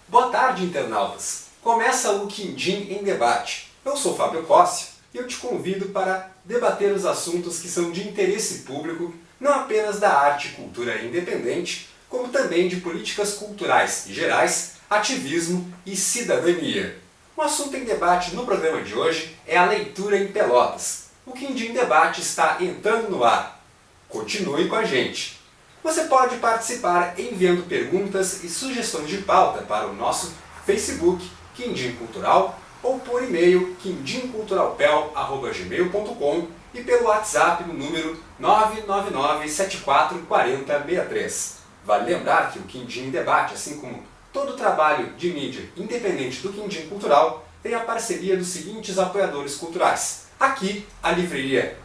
Boa tarde, internautas! Começa o Quindim em Debate. Eu sou Fábio Cossi e eu te convido para debater os assuntos que são de interesse público, não apenas da arte e cultura independente, como também de políticas culturais e gerais, ativismo e cidadania. O assunto em debate no programa de hoje é a leitura em Pelotas. O Quindim em Debate está entrando no ar. Continue com a gente! Você pode participar enviando perguntas e sugestões de pauta para o nosso Facebook, Quindim Cultural, ou por e-mail quindimculturalpel@gmail.com e pelo WhatsApp no número 999-744063. Vale lembrar que o Quindim Debate, assim como todo o trabalho de mídia independente do Quindim Cultural, tem a parceria dos seguintes apoiadores culturais. Aqui, a Livraria,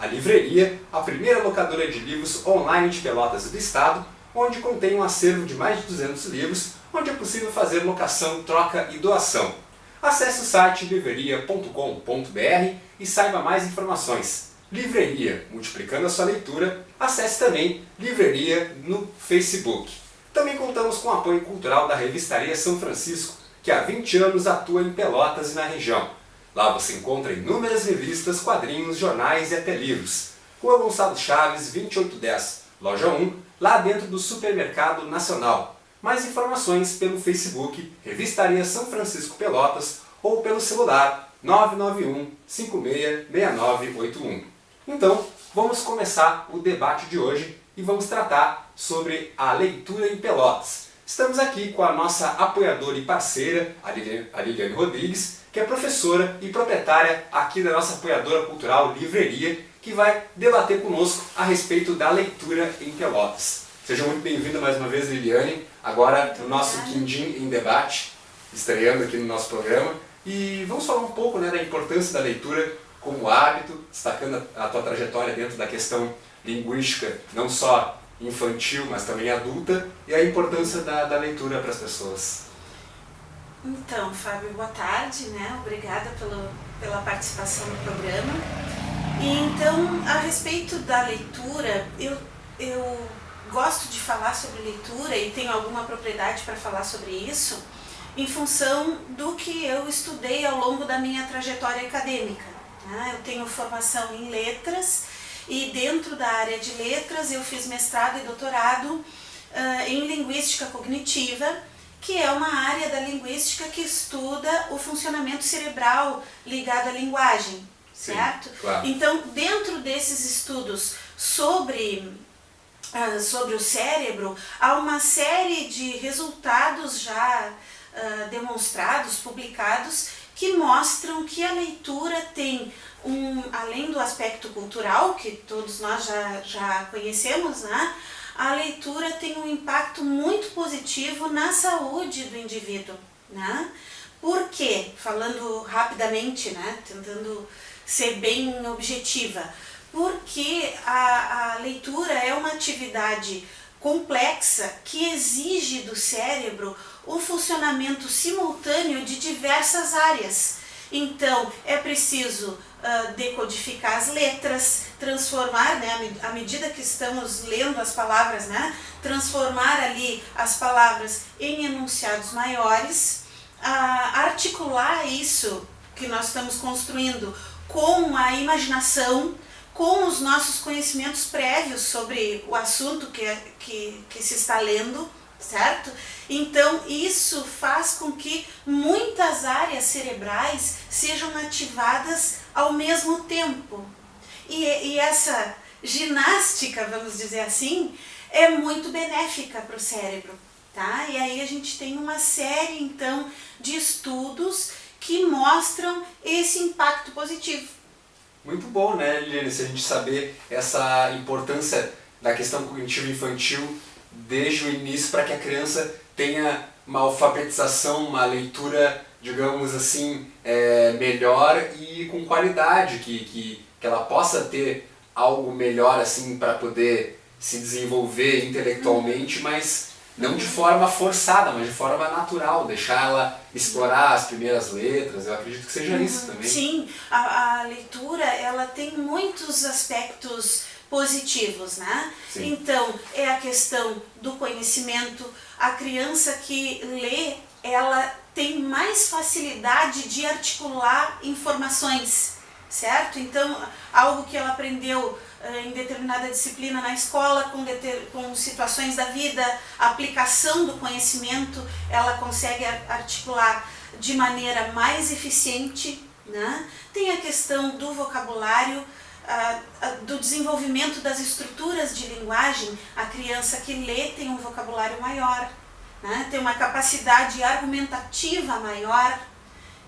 a primeira locadora de livros online de Pelotas e do Estado, onde contém um acervo de mais de 200 livros, onde é possível fazer locação, troca e doação. Acesse o site livraria.com.br e saiba mais informações. Livraria, multiplicando a sua leitura, acesse também Livraria no Facebook. Também contamos com o apoio cultural da Revistaria São Francisco, que há 20 anos atua em Pelotas e na região. Lá você encontra inúmeras revistas, quadrinhos, jornais e até livros. Rua Gonçalo Chaves, 2810, Loja 1, lá dentro do Supermercado Nacional. Mais informações pelo Facebook Revistaria São Francisco Pelotas ou pelo celular 991-566981. Então, vamos começar o debate de hoje e vamos tratar sobre a leitura em Pelotas. Estamos aqui com a nossa apoiadora e parceira, a Liliane Rodrigues, que é professora e proprietária aqui da nossa apoiadora cultural Livraria, que vai debater conosco a respeito da leitura em Pelotas. Seja muito bem-vinda mais uma vez, Liliane, agora no nosso Quindim em Debate, estreando aqui no nosso programa. E vamos falar um pouco, da importância da leitura como hábito, destacando a tua trajetória dentro da questão linguística, não só infantil, mas também adulta, e a importância da leitura para as pessoas. Então, Fábio, boa tarde, Obrigada pela participação no programa. E então, a respeito da leitura, eu gosto de falar sobre leitura e tenho alguma propriedade para falar sobre isso em função do que eu estudei ao longo da minha trajetória acadêmica. Eu tenho formação em letras e dentro da área de letras eu fiz mestrado e doutorado em linguística cognitiva, que é uma área da linguística que estuda o funcionamento cerebral ligado à linguagem, Sim, certo? Claro. Então, dentro desses estudos sobre o cérebro, há uma série de resultados já demonstrados, publicados, que mostram que a leitura tem, além do aspecto cultural, que todos nós já conhecemos, a leitura tem um impacto muito positivo na saúde do indivíduo. Por quê? Falando rapidamente, tentando ser bem objetiva. Porque a leitura é uma atividade complexa que exige do cérebro o funcionamento simultâneo de diversas áreas. Então, é preciso decodificar as letras, transformar, à medida que estamos lendo as palavras, transformar ali as palavras em enunciados maiores, articular isso que nós estamos construindo com a imaginação, com os nossos conhecimentos prévios sobre o assunto que se está lendo, certo? Então, isso faz com que muitas áreas cerebrais sejam ativadas ao mesmo tempo. E essa ginástica, vamos dizer assim, é muito benéfica para o cérebro, tá? E aí a gente tem uma série, então, de estudos que mostram esse impacto positivo. Muito bom, Liliane, se a gente saber essa importância da questão cognitiva infantil desde o início para que a criança tenha uma alfabetização, uma leitura, digamos assim, melhor e com qualidade, que ela possa ter algo melhor assim para poder se desenvolver intelectualmente, mas não de forma forçada, mas de forma natural, deixar ela explorar as primeiras letras. Eu acredito que seja isso também. Sim, a leitura ela tem muitos aspectos positivos, Sim. Então, é a questão do conhecimento. A criança que lê ela tem mais facilidade de articular informações, certo? Então, algo que ela aprendeu em determinada disciplina na escola, com situações da vida, a aplicação do conhecimento, ela consegue articular de maneira mais eficiente, né? Tem a questão do vocabulário, do desenvolvimento das estruturas de linguagem. A criança que lê tem um vocabulário maior, né? Tem uma capacidade argumentativa maior.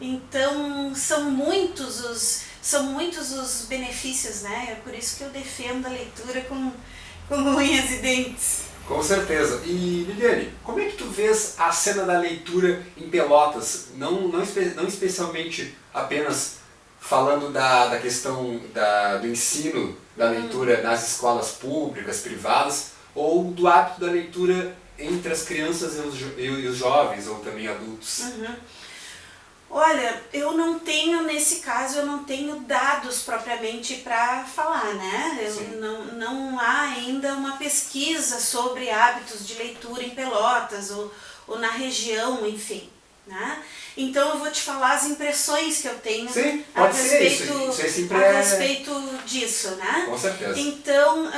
Então são muitos os benefícios, né? É por isso que eu defendo a leitura com unhas e dentes. Com certeza. E Liliane, como é que tu vês a cena da leitura em Pelotas? Não especialmente apenas falando da questão do ensino da leitura nas escolas públicas, privadas, ou do hábito da leitura entre as crianças e os jovens, ou também adultos. Olha, nesse caso, eu não tenho dados propriamente para falar, né? Não há ainda uma pesquisa sobre hábitos de leitura em Pelotas ou na região, enfim, né? Então eu vou te falar as impressões que eu tenho a respeito disso, né? Com certeza. Então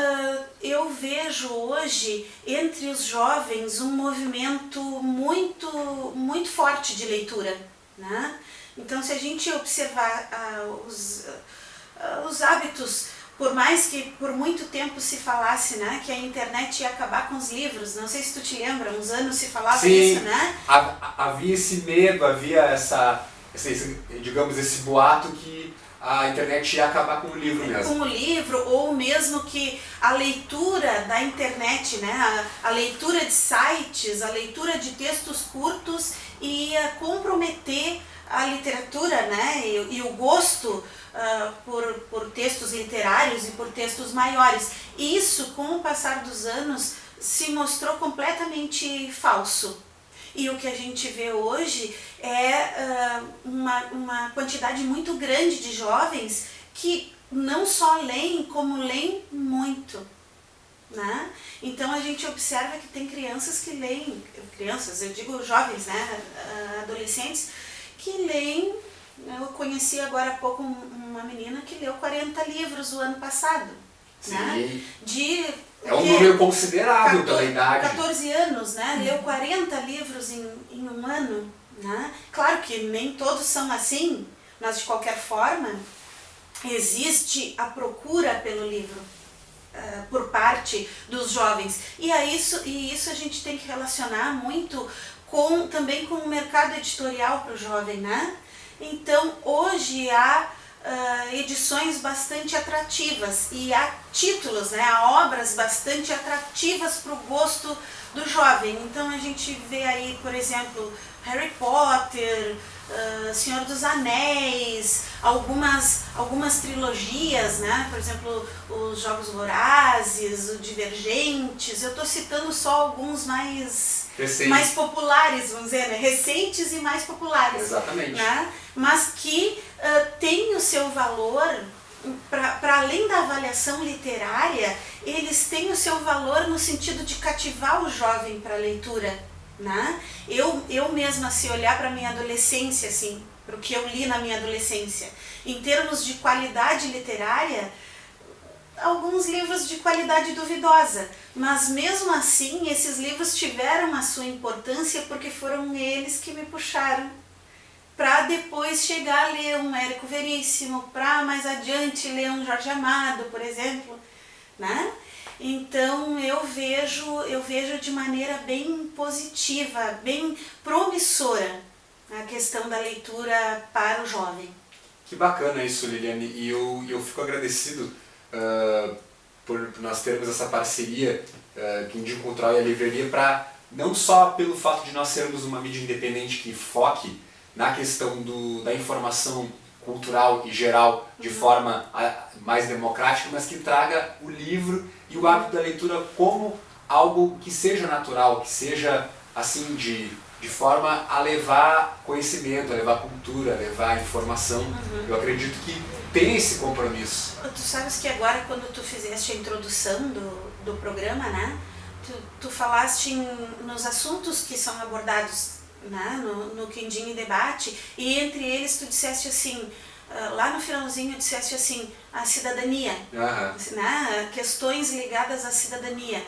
eu vejo hoje entre os jovens um movimento muito, muito forte de leitura, né? Então se a gente observar os hábitos, por mais que por muito tempo se falasse, né, que a internet ia acabar com os livros, não sei se tu te lembra, uns anos se falava isso, né? Havia esse medo, havia digamos, esse boato que a internet ia acabar com o livro mesmo. Com o livro, ou mesmo que a leitura da internet, né, a leitura de sites, a leitura de textos curtos ia comprometer a literatura, né, e o gosto por textos literários e por textos maiores. Isso, com o passar dos anos, se mostrou completamente falso. E o que a gente vê hoje é uma quantidade muito grande de jovens que não só leem, como leem muito, né? Então a gente observa que tem crianças que leem, eu digo jovens, né, adolescentes, que leem. Eu conheci agora há pouco uma menina que leu 40 livros o ano passado. Sim. Né? É um número considerável pela idade. 14 anos, né? Leu 40 livros em um ano. Né? Claro que nem todos são assim, mas de qualquer forma existe a procura pelo livro por parte dos jovens. E isso a gente tem que relacionar muito também com o mercado editorial para o jovem, né? Então hoje há edições bastante atrativas e há títulos, né, há obras bastante atrativas para o gosto do jovem. Então a gente vê aí, por exemplo, Harry Potter, Senhor dos Anéis, algumas trilogias, né? Por exemplo, os Jogos Vorazes, o Divergentes. Eu estou citando só alguns mais populares, vamos dizer, né? Recentes e mais populares. Exatamente. Né? Mas que têm o seu valor, para além da avaliação literária, eles têm o seu valor no sentido de cativar o jovem para a leitura. Né? Eu mesma, se olhar para a minha adolescência, assim, para o que eu li na minha adolescência, em termos de qualidade literária, alguns livros de qualidade duvidosa, mas mesmo assim esses livros tiveram a sua importância porque foram eles que me puxaram para depois chegar a ler um Érico Veríssimo, para mais adiante ler um Jorge Amado, por exemplo, né? Então eu vejo de maneira bem positiva, bem promissora a questão da leitura para o jovem. Que bacana isso, Liliane, e eu fico agradecido por nós termos essa parceria Quindim Cultural e a Livraria, para não só pelo fato de nós sermos uma mídia independente que foque na questão da informação cultural e geral de forma mais democrática, mas que traga o livro e o hábito da leitura como algo que seja natural, que seja assim de forma a levar conhecimento, a levar cultura, a levar informação. Eu acredito que tem esse compromisso. Tu sabes que agora, quando tu fizeste a introdução do programa, né, tu falaste nos assuntos que são abordados né, no Quindim em Debate, e entre eles tu disseste assim, lá no finalzinho disseste assim, a cidadania, né, questões ligadas à cidadania.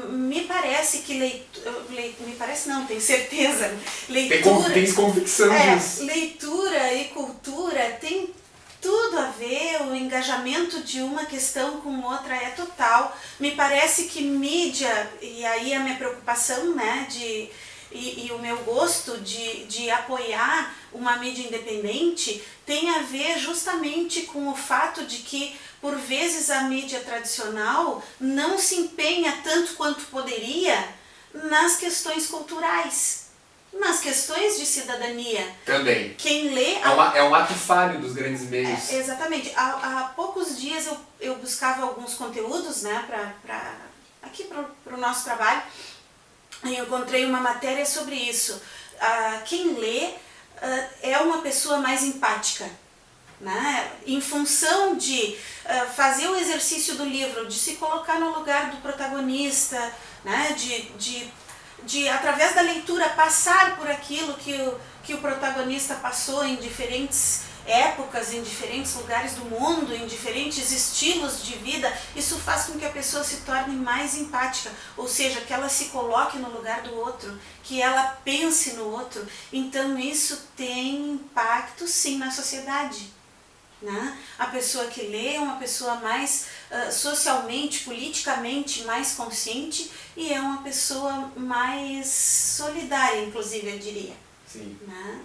Me parece que me parece não, tenho certeza, leitura... Tem convicção disso. Leitura e cultura tem tudo a ver, o engajamento de uma questão com outra é total. Me parece que mídia, e aí a minha preocupação, né, e o meu gosto de apoiar uma mídia independente tem a ver justamente com o fato de que, por vezes, a mídia tradicional não se empenha tanto quanto poderia nas questões culturais, nas questões de cidadania. Também. Quem lê... É um ato falho dos grandes meios. Exatamente. Há poucos dias eu buscava alguns conteúdos, né, aqui para o nosso trabalho, e eu encontrei uma matéria sobre isso. Quem lê é uma pessoa mais empática, né? Em função de fazer o exercício do livro, de se colocar no lugar do protagonista, né? de através da leitura passar por aquilo que o protagonista passou em diferentes épocas, em diferentes lugares do mundo, em diferentes estilos de vida. Isso faz com que a pessoa se torne mais empática, ou seja, que ela se coloque no lugar do outro, que ela pense no outro. Então isso tem impacto sim na sociedade, né? A pessoa que lê é uma pessoa mais socialmente, politicamente mais consciente, e é uma pessoa mais solidária, inclusive, eu diria. Sim. Né?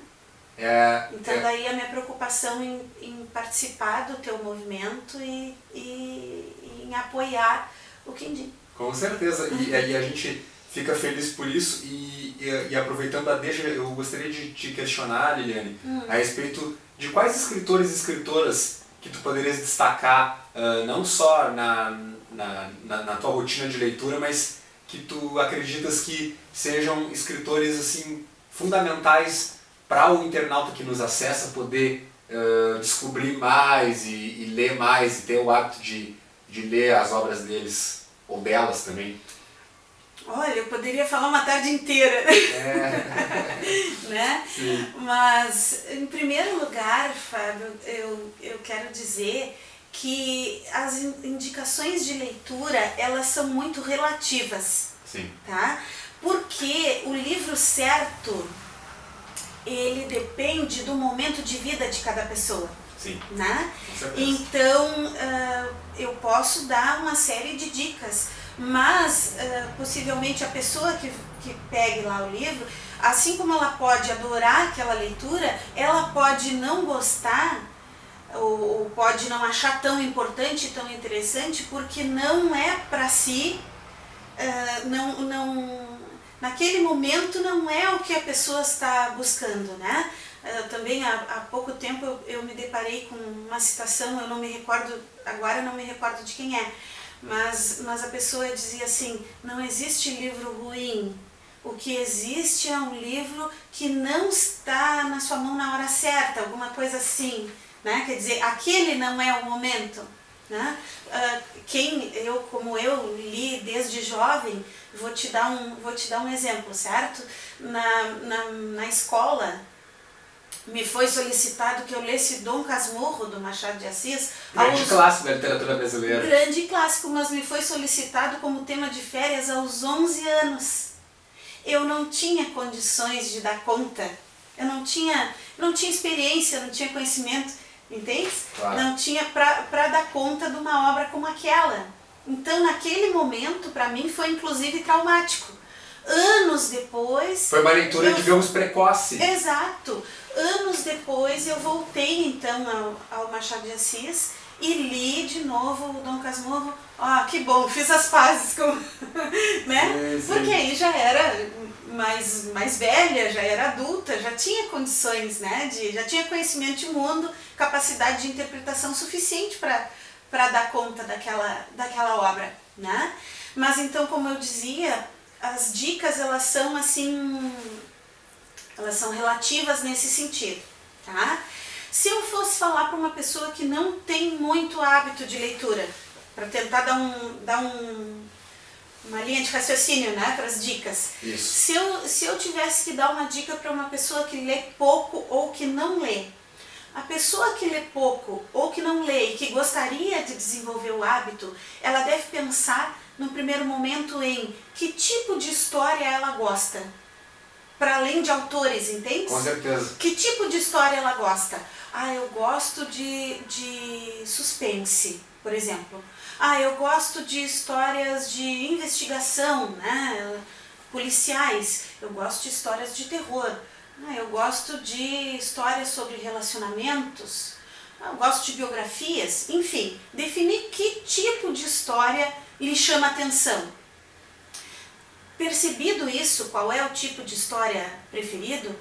Então daí a minha preocupação em participar do teu movimento e em apoiar o Quindim. Com certeza, e a gente fica feliz por isso, e aproveitando a deixa, eu gostaria de te questionar, Liliane, a respeito de quais escritores e escritoras que tu poderias destacar, não só na tua rotina de leitura, mas que tu acreditas que sejam escritores assim, fundamentais para o internauta que nos acessa poder descobrir mais e ler mais, e ter o hábito de ler as obras deles, ou delas também. Olha, eu poderia falar uma tarde inteira, né? Sim. Mas, em primeiro lugar, Fábio, eu quero dizer que as indicações de leitura, elas são muito relativas. Sim. Tá? Porque o livro certo, ele depende do momento de vida de cada pessoa. Sim. Né? Com certeza. Então, eu posso dar uma série de dicas, mas possivelmente a pessoa que pegue lá o livro, assim como ela pode adorar aquela leitura, ela pode não gostar ou pode não achar tão importante, tão interessante, porque não é para si, naquele momento não é o que a pessoa está buscando, né? Também há pouco tempo eu me deparei com uma citação, eu não me recordo, agora não me recordo de quem é, mas a pessoa dizia assim: não existe livro ruim, o que existe é um livro que não está na sua mão na hora certa, alguma coisa assim, né? Quer dizer, aquele não é o momento, né? Como eu li desde jovem, vou te dar um exemplo, certo? Na escola, me foi solicitado que eu lesse Dom Casmurro, do Machado de Assis. Grande clássico da literatura brasileira. Grande clássico, mas me foi solicitado como tema de férias aos 11 anos. Eu não tinha condições de dar conta, eu não tinha experiência, não tinha conhecimento, entende? Claro. Não tinha para dar conta de uma obra como aquela. Então, naquele momento, para mim, foi inclusive traumático. Anos depois... Foi uma leitura, digamos, precoce. Exato. Anos depois eu voltei então ao Machado de Assis e li de novo o Dom Casmurro. Que bom, fiz as pazes com... né? Sim. Porque aí já era mais velha, já era adulta, já tinha condições, né? Já tinha conhecimento de mundo, capacidade de interpretação suficiente para dar conta daquela obra, né? Mas então, como eu dizia, as dicas elas são assim... elas são relativas nesse sentido, tá? Se eu fosse falar para uma pessoa que não tem muito hábito de leitura, para tentar dar uma linha de raciocínio, né, para as dicas. Isso. Se eu tivesse que dar uma dica para uma pessoa que lê pouco ou que não lê, a pessoa que lê pouco ou que não lê e que gostaria de desenvolver o hábito, ela deve pensar no primeiro momento em que tipo de história ela gosta. Para além de autores, entende? Com certeza. Que tipo de história ela gosta? Ah, eu gosto de suspense, por exemplo. Ah, eu gosto de histórias de investigação, né? Policiais. Eu gosto de histórias de terror. Ah, eu gosto de histórias sobre relacionamentos. Ah, eu gosto de biografias. Enfim, definir que tipo de história lhe chama atenção. Percebido isso, qual é o tipo de história preferido,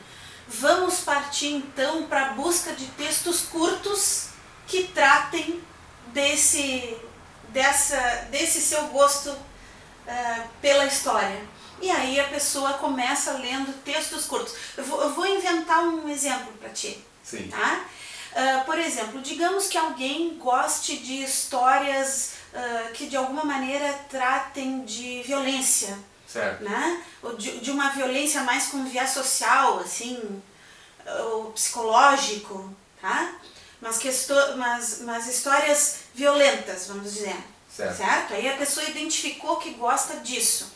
vamos partir então para a busca de textos curtos que tratem desse seu gosto pela história. E aí a pessoa começa lendo textos curtos. Eu vou inventar um exemplo para ti. Sim. Tá? Por exemplo, digamos que alguém goste de histórias que de alguma maneira tratem de violência. Certo. Né? Ou de uma violência mais com viés social, assim, ou psicológico, tá? Mas histórias violentas, vamos dizer. Certo? Aí a pessoa identificou que gosta disso.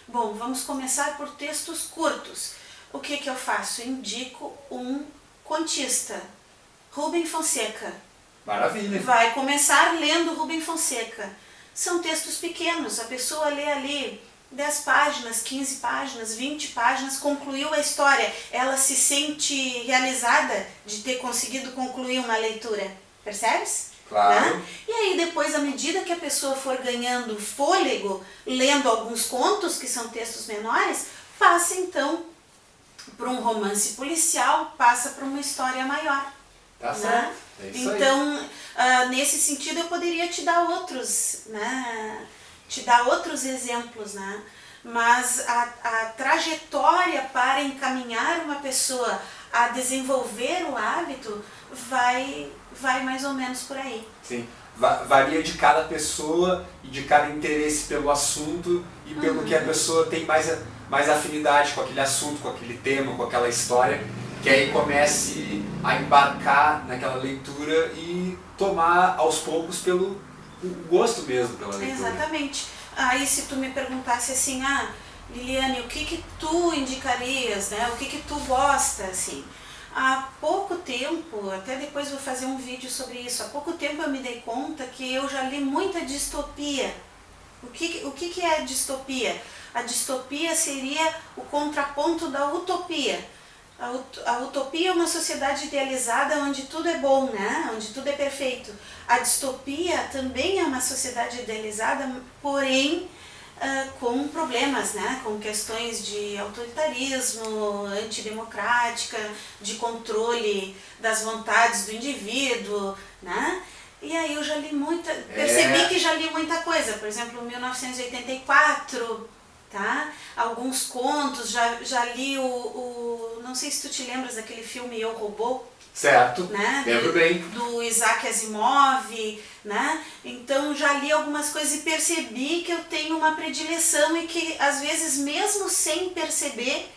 Bom, vamos começar por textos curtos. O que eu faço? Indico um contista, Rubem Fonseca. Maravilha. Vai começar lendo Rubem Fonseca. São textos pequenos, a pessoa lê ali 10 páginas, 15 páginas, 20 páginas, concluiu a história. Ela se sente realizada de ter conseguido concluir uma leitura. Percebes? Claro. Né? E aí depois, à medida que a pessoa for ganhando fôlego, lendo alguns contos, que são textos menores, passa então para um romance policial, passa para uma história maior. Tá né? certo. É isso então, nesse sentido, eu poderia te dar outros, né? Te dar outros exemplos, né? Mas a trajetória para encaminhar uma pessoa a desenvolver o hábito vai mais ou menos por aí. Sim, varia de cada pessoa e de cada interesse pelo assunto e pelo que a pessoa tem mais afinidade com aquele assunto, com aquele tema, com aquela história, que aí comece a embarcar naquela leitura e tomar aos poucos pelo gosto mesmo pela leitura. Exatamente. Aí se tu me perguntasse assim, Liliane, o que tu indicarias, né? O que tu gosta, assim? Há pouco tempo, até depois vou fazer um vídeo sobre isso, há pouco tempo eu me dei conta que eu já li muita distopia. O que é distopia? A distopia seria o contraponto da utopia. A utopia é uma sociedade idealizada onde tudo é bom, né? Onde tudo é perfeito. A distopia também é uma sociedade idealizada, porém com problemas, né? Com questões de autoritarismo, antidemocrática, de controle das vontades do indivíduo, né? E aí eu já li percebi que já li muita coisa, por exemplo, 1984, tá? Alguns contos, já li não sei se tu te lembras daquele filme Eu, Robô. Certo, né? Lembro bem. Do Isaac Asimov, né? Então já li algumas coisas e percebi que eu tenho uma predileção e que às vezes mesmo sem perceber,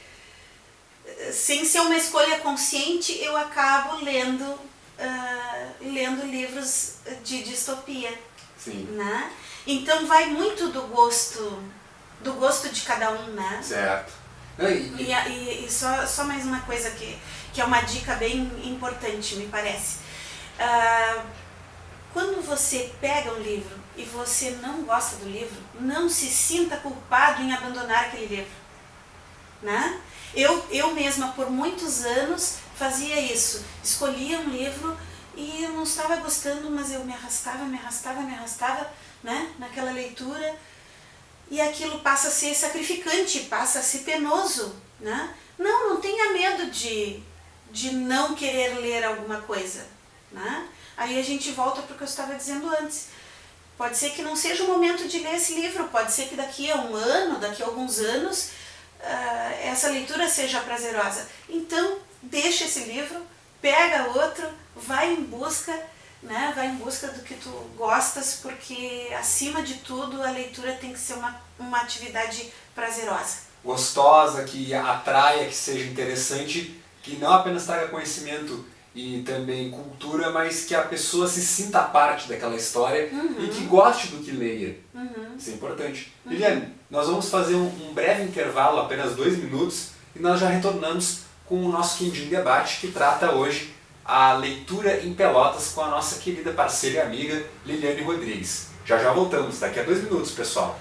sem ser uma escolha consciente, eu acabo lendo livros de distopia. Sim. Né? Então vai muito do gosto de cada um, né? Certo. E só mais uma coisa que é uma dica bem importante, me parece. Quando você pega um livro e você não gosta do livro, não se sinta culpado em abandonar aquele livro. Né? Eu mesma, por muitos anos, fazia isso. Escolhia um livro e eu não estava gostando, mas eu me arrastava, né? Naquela leitura. E aquilo passa a ser sacrificante, passa a ser penoso, né? Não tenha medo de não querer ler alguma coisa, né? Aí a gente volta para o que eu estava dizendo antes. Pode ser que não seja o momento de ler esse livro, pode ser que daqui a um ano, daqui a alguns anos, essa leitura seja prazerosa. Então, deixa esse livro, pega outro, vai em busca né? Vai em busca do que tu gostas, porque acima de tudo a leitura tem que ser uma atividade prazerosa. Gostosa, que atraia, que seja interessante, que não apenas traga conhecimento e também cultura, mas que a pessoa se sinta parte daquela história e que goste do que leia. Isso é importante. Liliane, nós vamos fazer um breve intervalo, apenas 2 minutos, e nós já retornamos com o nosso Quindim Debate, que trata hoje a leitura em Pelotas com a nossa querida parceira e amiga Liliane Rodrigues. Já voltamos, daqui a 2 minutos, pessoal.